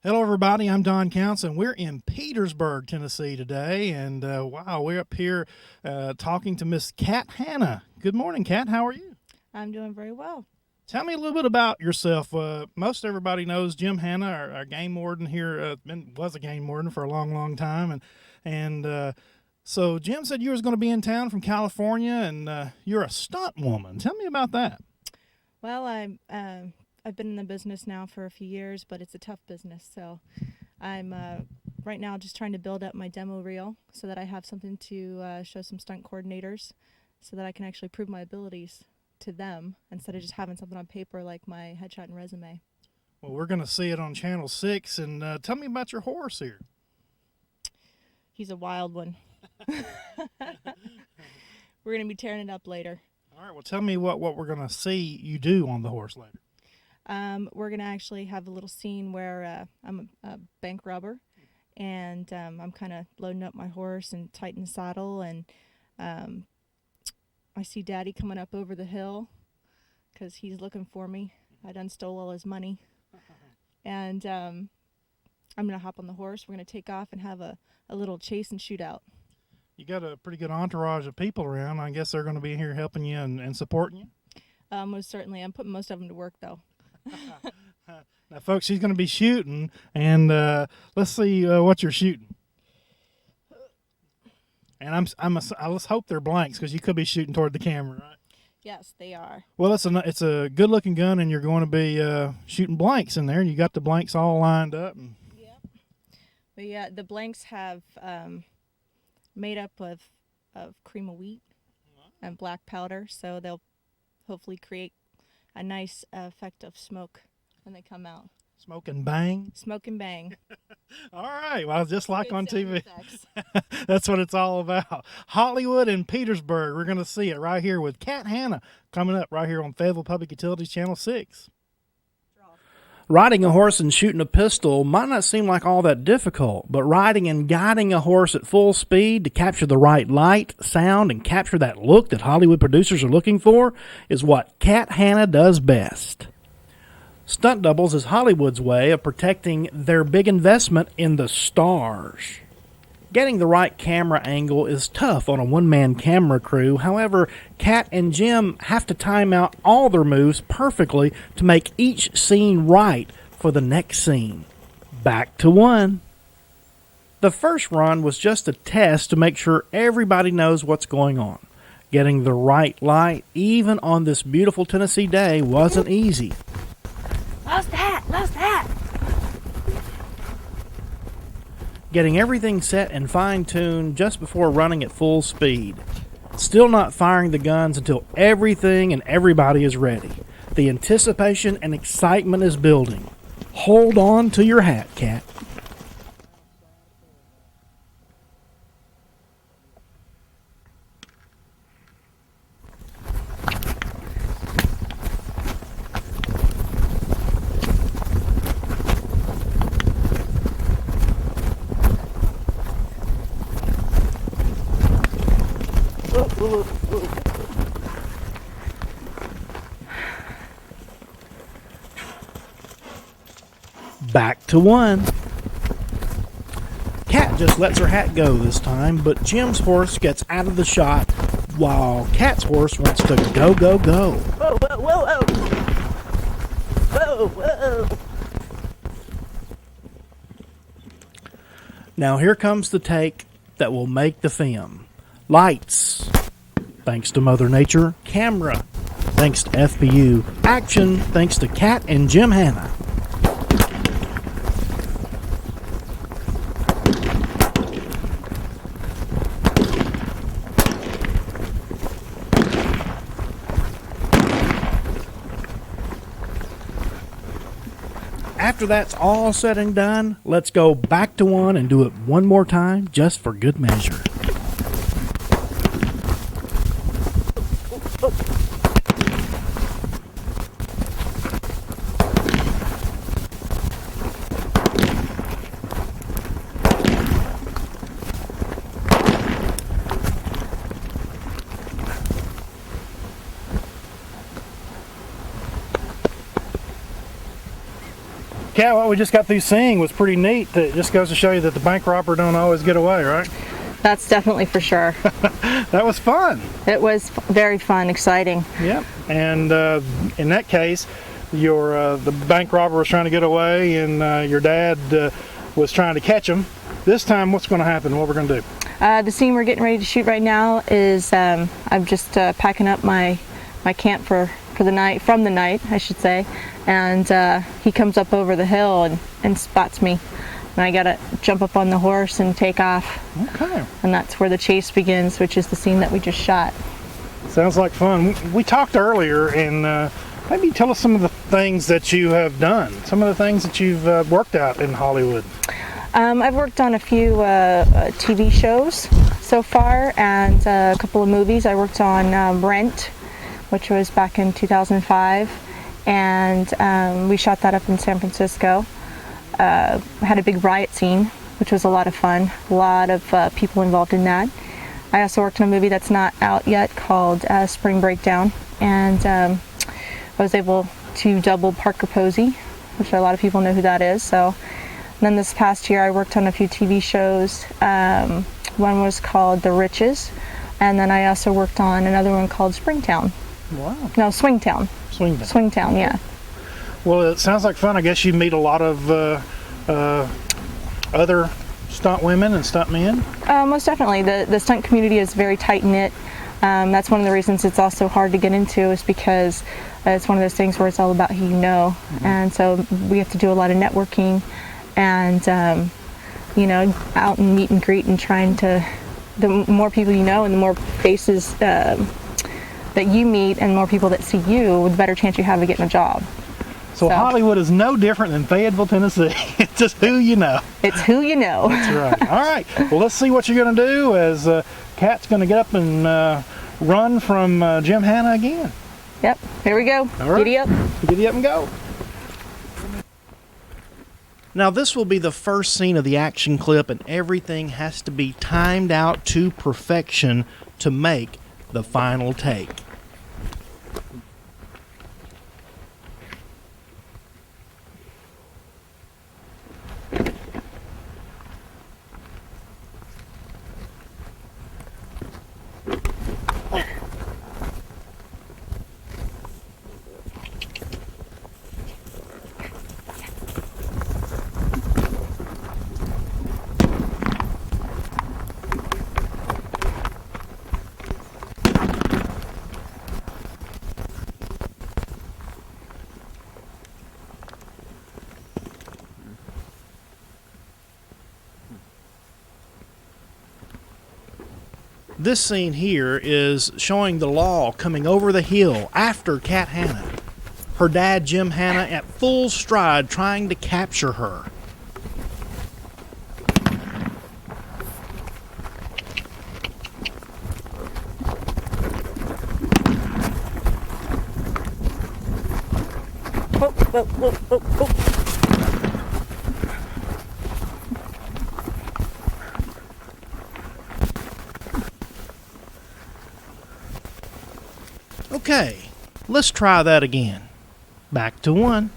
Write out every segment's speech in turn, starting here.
Hello, everybody. I'm Don Counts, and we're in Petersburg, Tennessee today. And wow, we're up here talking to Miss Kat Hanna. Good morning, Kat. How are you? I'm doing very well. Tell me a little bit about yourself. Most everybody knows Jim Hanna, our game warden here. Was a game warden for a long, long time, and so Jim said you was going to be in town from California, and you're a stunt woman. Tell me about that. Well, I've been in the business now for a few years, but it's a tough business. So I'm right now just trying to build up my demo reel so that I have something to show some stunt coordinators, so that I can actually prove my abilities to them instead of just having something on paper like my headshot and resume. Well, we're going to see it on Channel 6, and tell me about your horse here. He's a wild one. We're going to be tearing it up later. All right, well, tell me what we're going to see you do on the horse later. We're going to actually have a little scene where I'm a bank robber, and I'm kind of loading up my horse and tightening the saddle, and I see Daddy coming up over the hill because he's looking for me. I done stole all his money. And I'm going to hop on the horse. We're going to take off and have a little chase and shootout. You got a pretty good entourage of people around. I guess they're going to be here helping you and supporting you? Most certainly. I'm putting most of them to work, though. Now, folks, she's going to be shooting, and let's see what you're shooting. And let's hope they're blanks because you could be shooting toward the camera, right? Yes, they are. Well, it's a good-looking gun, and you're going to be shooting blanks in there, and you got the blanks all lined up. Yep. But yeah, the blanks have made up of cream of wheat and black powder, so they'll hopefully create a nice effect of smoke when they come out. Smoke and bang? Smoke and bang. All right. Well, just like Good on TV. effects. That's what it's all about. Hollywood and Petersburg. We're going to see it right here with Kat Hanna coming up right here on Fayetteville Public Utilities Channel 6. Riding a horse and shooting a pistol might not seem like all that difficult, but riding and guiding a horse at full speed to capture the right light, sound, and capture that look that Hollywood producers are looking for is what Kat Hanna does best. Stunt doubles is Hollywood's way of protecting their big investment in the stars. Getting the right camera angle is tough on a one-man camera crew. However, Kat and Jim have to time out all their moves perfectly to make each scene right for the next scene. Back to one. The first run was just a test to make sure everybody knows what's going on. Getting the right light, even on this beautiful Tennessee day, wasn't easy. Lost the hat! Getting everything set and fine-tuned just before running at full speed. Still not firing the guns until everything and everybody is ready. The anticipation and excitement is building. Hold on to your hat, Kat. Back to one. Kat just lets her hat go this time, but Jim's horse gets out of the shot while Kat's horse wants to go, go, go. Whoa, whoa, whoa, whoa. Whoa, whoa. Now here comes the take that will make the film. Lights, thanks to Mother Nature. Camera, thanks to FPU. Action, thanks to Kat and Jim Hanna. After that's all said and done, let's go back to one and do it one more time just for good measure. Kat, what we just got through seeing was pretty neat. It just goes to show you that the bank robber don't always get away, right? That's definitely for sure. That was fun. It was very fun, exciting. Yep. And in that case, the bank robber was trying to get away, and your dad was trying to catch him. This time, what's going to happen? What we're going to do? The scene we're getting ready to shoot right now is I'm just packing up my camp for the night, from the night, I should say. And he comes up over the hill and spots me. And I gotta jump up on the horse and take off. Okay. And that's where the chase begins, which is the scene that we just shot. Sounds like fun. We talked earlier, and maybe tell us some of the things that you have done, some of the things that you've worked out in Hollywood. I've worked on a few TV shows so far, and a couple of movies. I worked on Rent, which was back in 2005, and we shot that up in San Francisco. Had a big riot scene, which was a lot of fun. A lot of people involved in that. I also worked on a movie that's not out yet called Spring Breakdown, and I was able to double Parker Posey, which a lot of people know who that is. So, and then this past year I worked on a few TV shows. One was called The Riches, and then I also worked on another one called Springtown. Wow. No, Swingtown. Swingtown. Swingtown, yeah. Well, it sounds like fun. I guess you meet a lot of other stunt women and stunt men. Most definitely. The stunt community is very tight-knit. That's one of the reasons it's also hard to get into, is because it's one of those things where it's all about who you know. Mm-hmm. And so we have to do a lot of networking and, you know, out and meet and greet and trying to, the more people you know and the more faces that you meet and more people that see you, the better chance you have of getting a job. So Hollywood is no different than Fayetteville, Tennessee. It's just who you know. It's who you know. That's right. All right. Well, let's see what you're going to do as Kat's going to get up and run from Jim Hanna again. Yep. Here we go. All right. Giddy up. Giddy up and go. Now, this will be the first scene of the action clip, and everything has to be timed out to perfection to make the final take. This scene here is showing the law coming over the hill after Kat Hanna. Her dad, Jim Hanna, at full stride trying to capture her. Oh, oh, oh, oh, oh. Okay, let's try that again. Back to one.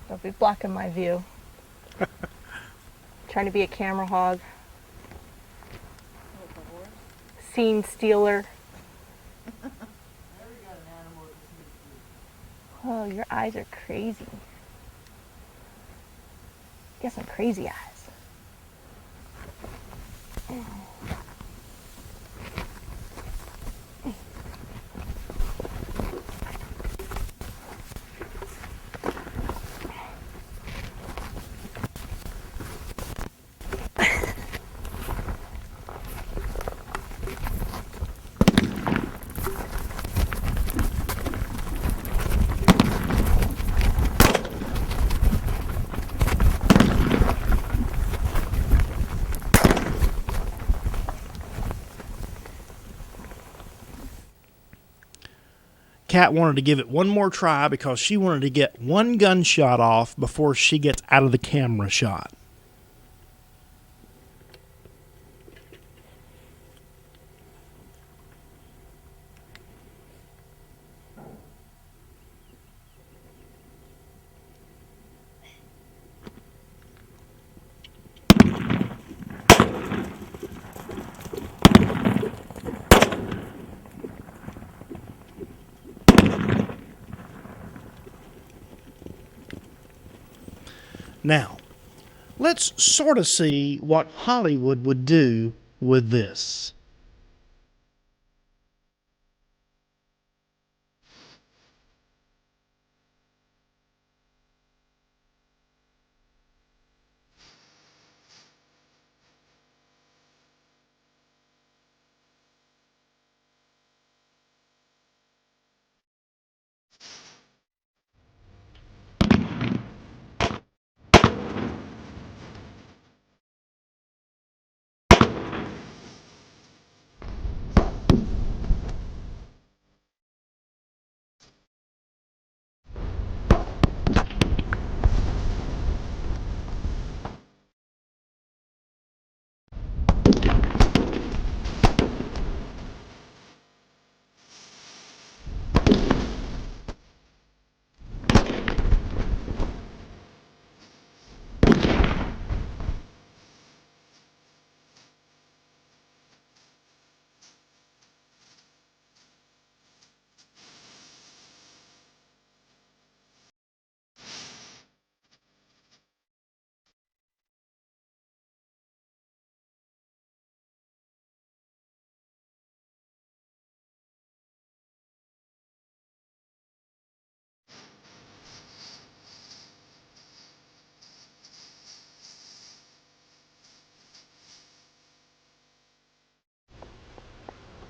Don't be blocking my view. Trying to be a camera hog. Scene stealer. Oh, your eyes are crazy. You got some crazy eyes. Kat wanted to give it one more try because she wanted to get one gunshot off before she gets out of the camera shot. Now, let's sort of see what Hollywood would do with this.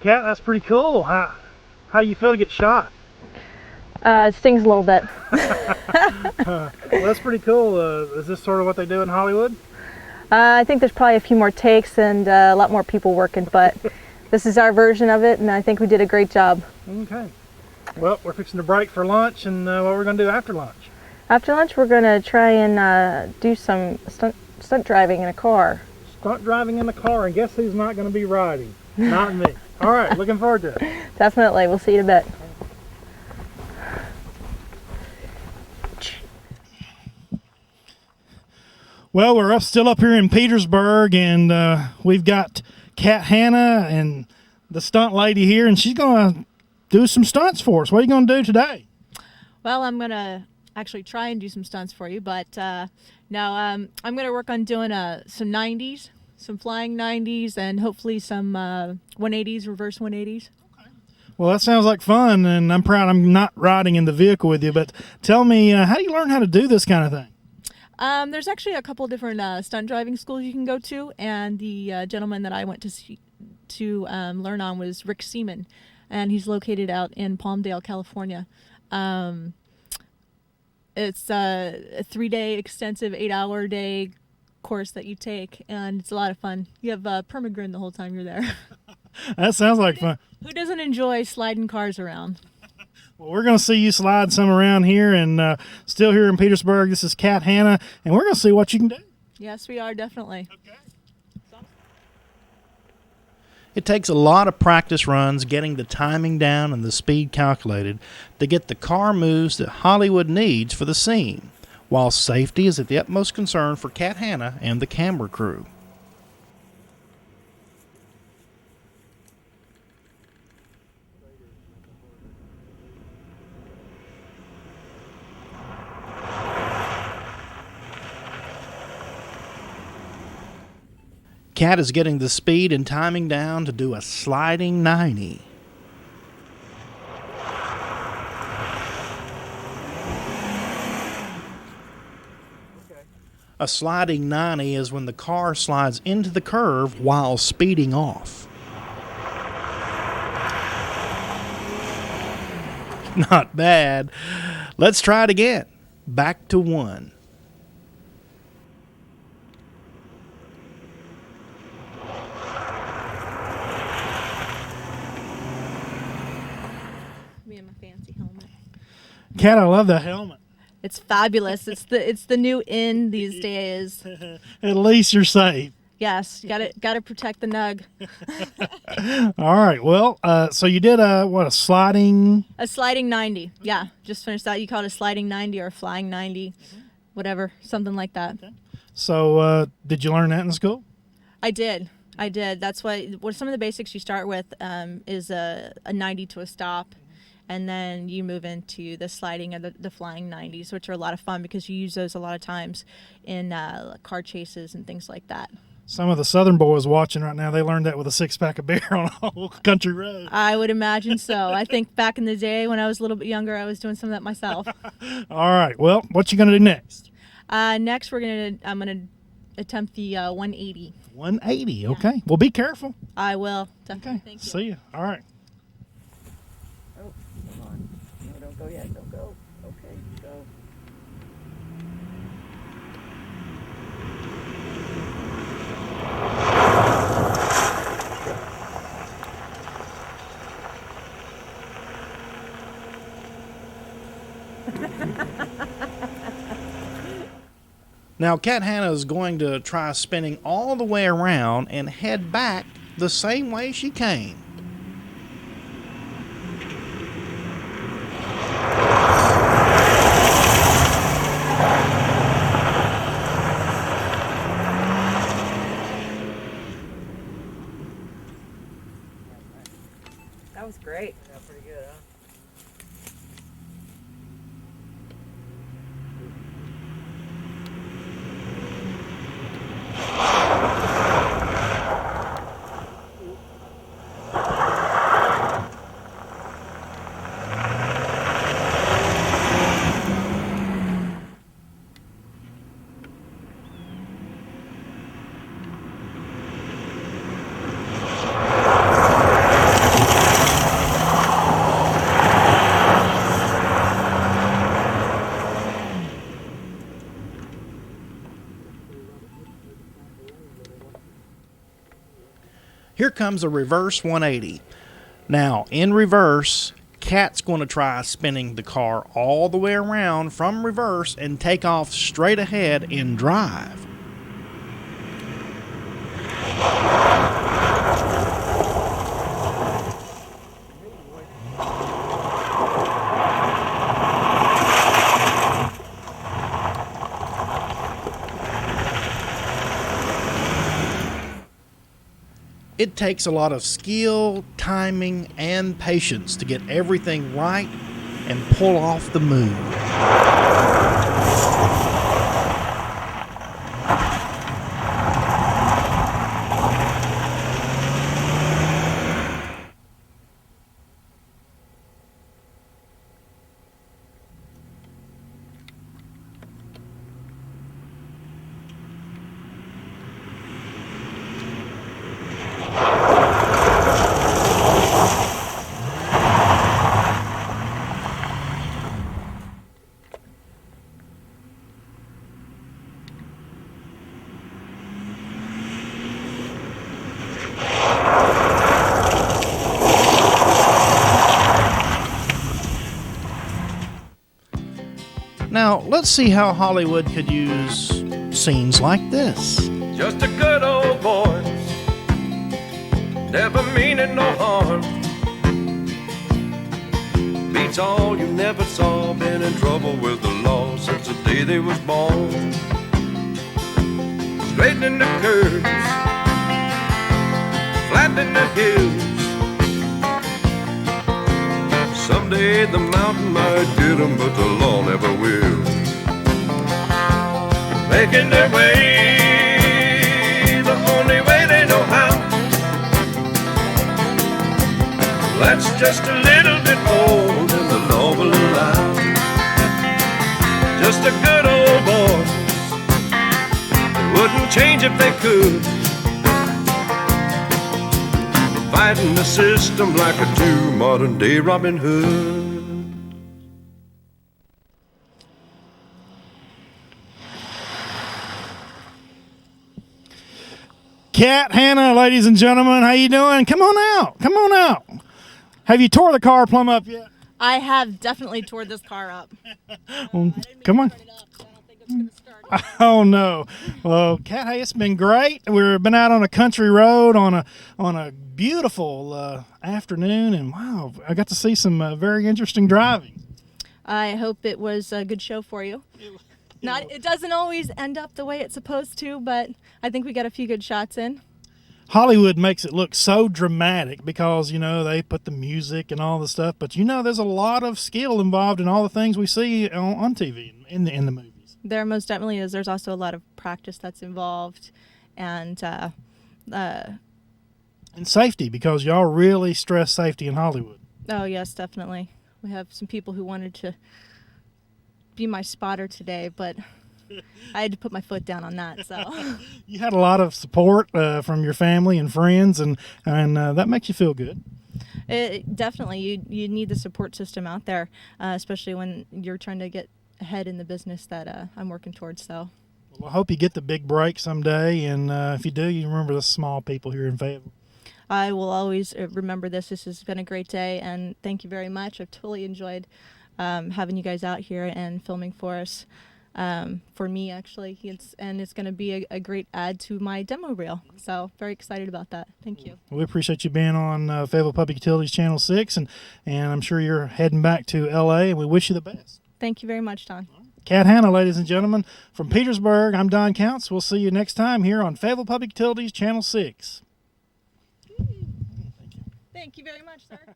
Kat, that's pretty cool. How you feel to get shot? It stings a little bit. Well, that's pretty cool. Is this sort of what they do in Hollywood? I think there's probably a few more takes and a lot more people working, but this is our version of it, and I think we did a great job. Okay. Well, we're fixing to break for lunch, and what we're going to do after lunch? After lunch, we're going to try and do some stunt driving in a car. Stunt driving in a car, and guess who's not going to be riding? Not me. All right, looking forward to it. Definitely. We'll see you in a bit. Well, we're still up here in Petersburg, and we've got Kat Hannah and the stunt lady here, and she's going to do some stunts for us. What are you going to do today? Well, I'm going to actually try and do some stunts for you, but no, I'm going to work on doing some 90s, some flying 90s, and hopefully some 180s, reverse 180s. Well, that sounds like fun, and I'm proud I'm not riding in the vehicle with you, but tell me, how do you learn how to do this kind of thing? There's actually a couple different stunt driving schools you can go to, and the gentleman that I went to learn on was Rick Seaman, and he's located out in Palmdale, California. It's a 3-day extensive 8-hour day course that you take, and it's a lot of fun. You have permagrin the whole time you're there. That sounds like fun. Who doesn't enjoy sliding cars around? Well, we're going to see you slide some around here, and still here in Petersburg. This is Kat Hannah, and we're going to see what you can do. Yes, we are, definitely. Okay. It takes a lot of practice runs getting the timing down and the speed calculated to get the car moves that Hollywood needs for the scene, while safety is at the utmost concern for Kat Hannah and the camera crew. Kat is getting the speed and timing down to do a sliding 90. A sliding 90 is when the car slides into the curve while speeding off. Not bad. Let's try it again. Back to 1. Me and my fancy helmet. Kat, I love that helmet. It's fabulous. It's the new in these days. At least you're safe. Yes, gotta protect the nug. All right. Well, so you did a sliding? A sliding 90. Yeah, just finished that. You call it a sliding 90 or a flying 90, whatever, something like that. Okay. So did you learn that in school? I did. That's what some of the basics you start with is a 90 to a stop. And then you move into the sliding and the flying 90s, which are a lot of fun because you use those a lot of times in car chases and things like that. Some of the Southern boys watching right now, they learned that with a 6-pack of beer on a whole country road. I would imagine so. I think back in the day when I was a little bit younger, I was doing some of that myself. All right. Well, what you going to do next? Next, I'm gonna attempt the 180. 180. Okay. Well, be careful. I will. Definitely. Okay. Thank you. See you. All right. Oh, come on. No, don't go yet. Don't go. Okay, go. Now, Cat Hannah is going to try spinning all the way around and head back the same way she came. That was great. Yeah, pretty good, huh? Here comes a reverse 180. Now, in reverse, Cat's going to try spinning the car all the way around from reverse and take off straight ahead in drive. It takes a lot of skill, timing, and patience to get everything right and pull off the move. Now, let's see how Hollywood could use scenes like this. Just a good old boy, never meaning no harm. Beats all you never saw, been in trouble with the law since the day they was born. Straightening the curves, flattening the hills. Someday the mountain might get 'em, but the law never will. Making their way the only way they know how. That's just a little bit more than the law will allow. Just a good old boy, they wouldn't change if they could. Fighting the system like a true modern day Robin Hood. Cat Hannah, ladies and gentlemen, how you doing? Come on out. Come on out. Have you tore the car plumb up yet? I have definitely tore this car up. Well, come on. Oh no! Well, Cat, hey, it's been great. We've been out on a country road on a beautiful afternoon, and wow, I got to see some very interesting driving. I hope it was a good show for you. It doesn't always end up the way it's supposed to, but I think we got a few good shots in. Hollywood makes it look so dramatic because, you know, they put the music and all the stuff, but you know, there's a lot of skill involved in all the things we see on TV in the movies. There most definitely is. There's also a lot of practice that's involved, and And safety, because y'all really stress safety in Hollywood. oh yes, definitely. We have some people who wanted to be my spotter today, but I had to put my foot down on that. So You had a lot of support from your family and friends, and that makes you feel good. definitely, you need the support system out there, especially when you're trying to get ahead in the business that I'm working towards. So Well, I hope you get the big break someday, and if you do, you remember the small people here in Fayetteville. I will always remember this. This has been a great day, and thank you very much. I've totally enjoyed having you guys out here and filming for us. For me, actually, it's going to be a great add to my demo reel. So very excited about that. Thank you. We appreciate you being on Fayetteville Public Utilities Channel 6, and I'm sure you're heading back to L.A., and we wish you the best. Thank you very much, Don. Kat Hanna, ladies and gentlemen, from Petersburg, I'm Don Counts. We'll see you next time here on Fayetteville Public Utilities Channel 6. Thank you very much, sir.